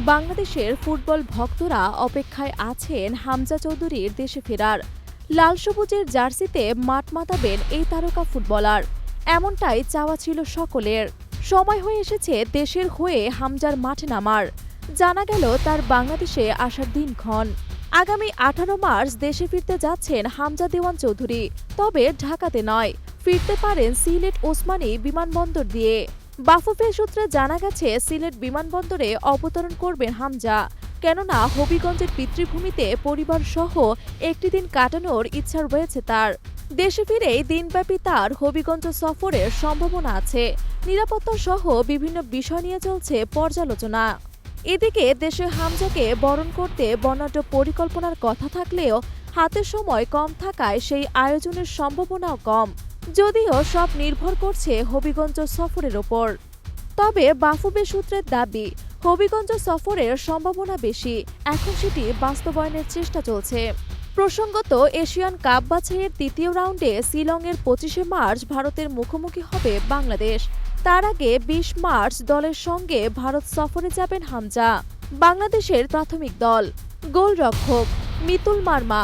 বাংলাদেশের ফুটবল ভক্তরা অপেক্ষায় আছেন হামজা চৌধুরীর দেশে ফেরার। লাল সবুজের জার্সিতে মাঠ মাতাবেন এই তারকা ফুটবলার, এমনটাই চাওয়া ছিল সকলের। সময় হয়ে এসেছে দেশের হয়ে হামজার মাঠে নামার। জানা গেল তার বাংলাদেশে আসার দিনক্ষণ। আগামী 18 মার্চ দেশে ফিরতে যাচ্ছেন হামজা দেওয়ান চৌধুরী, তবে ঢাকাতে নয়, ফিরতে পারেন সিলেট ওসমানী বিমানবন্দর দিয়ে। বাফুফে সূত্রে জানা গেছে সিলেট বিমানবন্দরে অবতরণ করবেন হামজা, কেননা হবিগঞ্জের পিতৃভূমিতে পরিবার সহ একটি দিন কাটানোর ইচ্ছা রয়েছে তার। দেশে ফিরেই দিনব্যাপী তার হবিগঞ্জ সফরের সম্ভাবনা আছে। নিরাপত্তা সহ বিভিন্ন বিষয় নিয়ে চলছে পর্যালোচনা। এদিকে দেশে হামজাকে বরণ করতে বর্ণাঢ্য পরিকল্পনার কথা থাকলেও হাতে সময় কম থাকায় সেই আয়োজনের সম্ভাবনাও কম, যদিও সব নির্ভর করছে হবিগঞ্জ সফরের ওপর। তবে বাফুফে সূত্রের দাবি, হবিগঞ্জ সফরের সম্ভাবনা বেশি, এখন সেটি বাস্তবায়নের চেষ্টা চলছে। প্রসঙ্গত, এশিয়ান কাপ বাছাইয়ের তৃতীয় রাউন্ডে শিলংয়ের 25 মার্চ ভারতের মুখোমুখি হবে বাংলাদেশ। তার আগে 20 মার্চ দলের সঙ্গে ভারত সফরে যাবেন হামজা। বাংলাদেশের প্রাথমিক দল: গোলরক্ষক মিতুল মার্মা,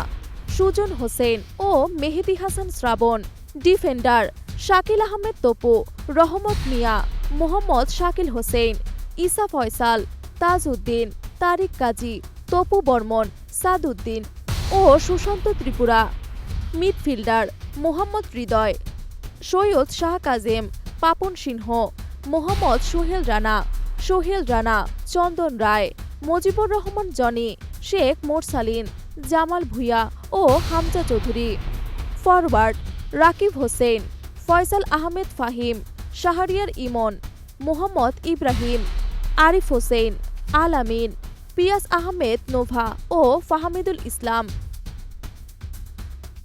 সুজন হোসেন ও মেহেদী হাসান শ্রাবণ। ডিফেন্ডার: শাকিল আহমেদ তপু, রহমত মিয়া, মোহাম্মদ শাকিল হোসেন, ইসা ফয়সাল, তাজউদ্দিন, তারিক কাজী, তপু বর্মন, সাদউদ্দিন ও সুশান্ত ত্রিপুরা। মিডফিল্ডার: মোহাম্মদ হৃদয়, সৈয়দ শাহ কাজেম, পাপন সিংহ, মোহাম্মদ সোহেল রানা, চন্দন রায়, মুজিবুর রহমান জনি, শেখ মোরসালিন, জামাল ভুঁইয়া ও হামজা চৌধুরী। ফরওয়ার্ড: রাকিব হোসেন, ফয়সাল আহমেদ ফাহিম, শাহরিয়ার ইমন, মোহাম্মদ ইব্রাহিম, আরিফ হোসেন, আল আমিন, পিয়াস আহমেদ নোভা ও ফাহমিদুল ইসলাম।